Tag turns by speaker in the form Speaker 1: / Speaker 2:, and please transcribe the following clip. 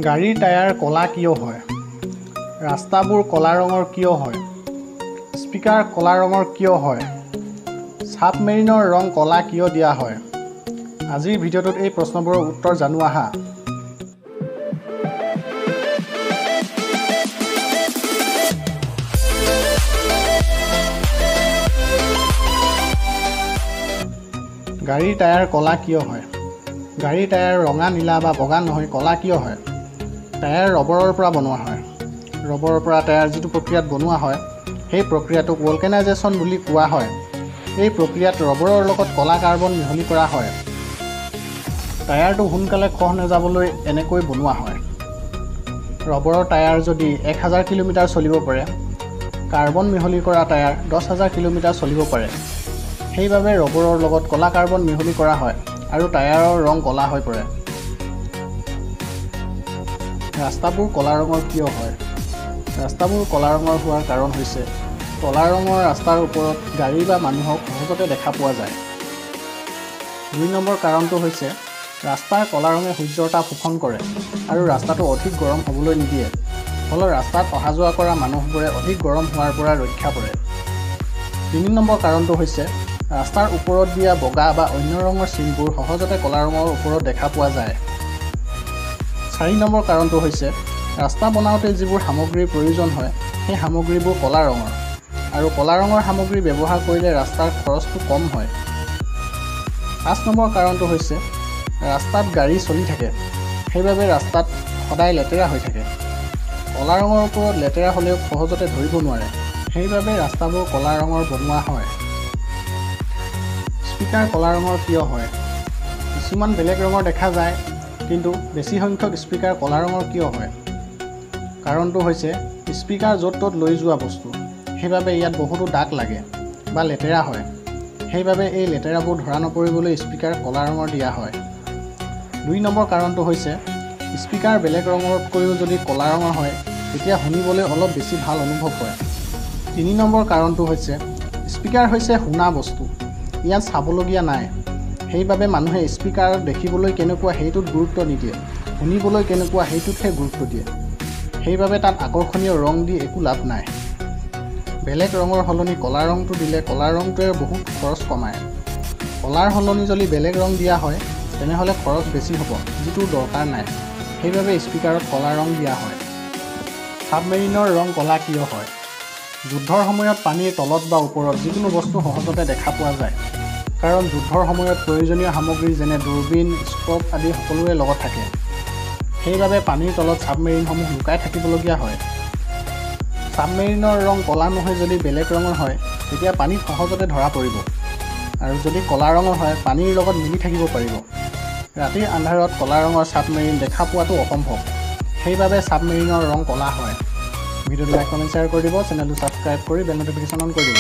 Speaker 1: গাড়ীৰ টায়াৰ কলা কিয় হয়? ৰাস্তাবোৰ কলা ৰঙৰ কিয় হয়? স্পিকাৰ কলা ৰঙৰ কিয় হয়? ছাবমেৰিনৰ ৰং কলা কিয় দিয়া হয়? আজিৰ ভিডিঅ'টোত এই প্ৰশ্নবোৰৰ উত্তৰ জানো আহা। গাড়ীৰ টায়াৰ কলা কিয় হয়? গাড়ীৰ টায়াৰ ৰঙা, নীলা বা বগা নহয় কলা কিয় হয়? টায়াৰ ৰবৰৰ পৰা বনোৱা হয়। ৰবৰৰ পৰা টায়াৰ যিটো প্ৰক্ৰিয়াত বনোৱা হয়, সেই প্ৰক্ৰিয়াটোক ভলকেনাইজেশ্যন বুলি কোৱা হয়। এই প্ৰক্ৰিয়াত ৰবৰৰ লগত কলা কাৰ্বন মিহলি কৰা হয়। টায়াৰটো সোনকালে খহ নাযাবলৈ এনেকৈ বনোৱা হয়। ৰবৰৰ টায়াৰ যদি 1000 কিলোমিটাৰ চলিব পাৰে, কাৰ্বন মিহলি কৰা টায়াৰ 10,000 কিলোমিটাৰ চলিব পাৰে। সেইবাবে ৰবৰৰ লগত কলা কাৰ্বন মিহলি কৰা হয় আৰু টায়াৰৰ ৰং কলা হৈ পৰে। ৰাস্তাবোৰ কলা ৰঙৰ কিয় হয়? ৰাস্তাবোৰ কলা ৰঙৰ হোৱাৰ কাৰণ হৈছে কলা ৰঙৰ ৰাস্তাৰ ওপৰত গাড়ী বা মানুহক সহজতে দেখা পোৱা যায়। 2 নম্বৰ কাৰণটো হৈছে ৰাস্তাৰ কলা ৰঙে সূৰ্যৰ তাপ শোষণ কৰে আৰু ৰাস্তাটো অধিক গৰম হ'বলৈ নিদিয়ে, ফলত ৰাস্তাত অহা যোৱা কৰা মানুহবোৰে অধিক গৰম হোৱাৰ পৰা ৰক্ষা পৰে। 3 নম্বৰ কাৰণটো হৈছে ৰাস্তাৰ ওপৰত দিয়া বগা বা অন্য ৰঙৰ চিনবোৰ সহজতে কলা ৰঙৰ ওপৰত দেখা পোৱা যায়। 4 নম্বৰ কাৰণটো হৈছে ৰাস্তা বনাওঁতে যিবোৰ সামগ্ৰীৰ প্ৰয়োজন হয়, সেই সামগ্ৰীবোৰ কলা ৰঙৰ, আৰু কলা ৰঙৰ সামগ্ৰী ব্যৱহাৰ কৰিলে ৰাস্তাৰ খৰচটো কম হয়। 5 নম্বৰ কাৰণটো হৈছে ৰাস্তাত গাড়ী চলি থাকে, সেইবাবে ৰাস্তাত সদায় লেতেৰা হৈ থাকে। কলা ৰঙৰ ওপৰত লেতেৰা হ'লেও সহজতে ধৰিব নোৱাৰে, সেইবাবে ৰাস্তাবোৰ কলা ৰঙৰ বনোৱা হয়। স্পিকাৰ কলা ৰঙৰ কিয় হয়? কিছুমান বেলেগ ৰঙৰ দেখা যায়, কিন্তু বেছি সংখ্যক স্পিকাৰ কলা ৰঙৰ কিয় হয়? কাৰণটো হৈছে স্পিকাৰ য'ত ত'ত লৈ যোৱা বস্তু, সেইবাবে ইয়াত বহুতো দাগ লাগে বা লেতেৰা হয়। সেইবাবে এই লেতেৰাবোৰ ধৰা নপৰিবলৈ স্পিকাৰ কলা ৰঙৰ দিয়া হয়। 2 নম্বৰ কাৰণটো হৈছে স্পিকাৰ বেলেগ ৰঙতকৈও যদি কলা ৰঙৰ হয়, তেতিয়া শুনিবলৈ অলপ বেছি ভাল অনুভৱ হয়। 3 নম্বৰ কাৰণটো হৈছে স্পিকাৰ হৈছে শুনা বস্তু, ইয়াত চাবলগীয়া নাই। সেইবাবে মানুহে স্পিকাৰক দেখিবলৈ কেনেকুৱা সেইটোত গুৰুত্ব নিদিয়ে, শুনিবলৈ কেনেকুৱা সেইটোতহে গুৰুত্ব দিয়ে। সেইবাবে তাত আকৰ্ষণীয় ৰং দি একো লাভ নাই। বেলেগ ৰঙৰ সলনি কলা ৰংটো দিলে কলা ৰংটোৱে বহুত খৰচ কমায়। কলাৰ সলনি যদি বেলেগ ৰং দিয়া হয়, তেনেহ'লে খৰচ বেছি হ'ব, যিটো দৰকাৰ নাই। সেইবাবে স্পিকাৰত কলা ৰং দিয়া হয়। ছাবমেৰিনৰ ৰং কলা কিয় হয়? যুদ্ধৰ সময়ত পানীৰ তলত বা ওপৰত যিকোনো বস্তু সহজতে দেখা পোৱা যায়, কাৰণ যুদ্ধৰ সময়ত প্ৰয়োজনীয় সামগ্ৰী যেনে দূৰবীণ, স্কপ আদি সকলোৰে লগত থাকে। সেইবাবে পানীৰ তলত ছাবমেৰিনসমূহ লুকাই থাকিবলগীয়া হয়। ছাবমেৰিনৰ ৰং কলা নহয় যদি বেলেগ ৰঙৰ হয়, তেতিয়া পানীত সহজতে ধৰা পৰিব, আৰু যদি কলা ৰঙৰ হয় পানীৰ লগত মিলি থাকিব পাৰিব। ৰাতিৰ আন্ধাৰত কলা ৰঙৰ ছাবমেৰিন দেখা পোৱাটো অসম্ভৱ, সেইবাবে ছাবমেৰিনৰ ৰং কলা হয়। ভিডিঅ'টো লাইক, কমেণ্ট, শ্বেয়াৰ কৰি দিব, চেনেলটো ছাবস্ক্ৰাইব কৰি বেল নটিফিকেশ্যন অন কৰি দিব।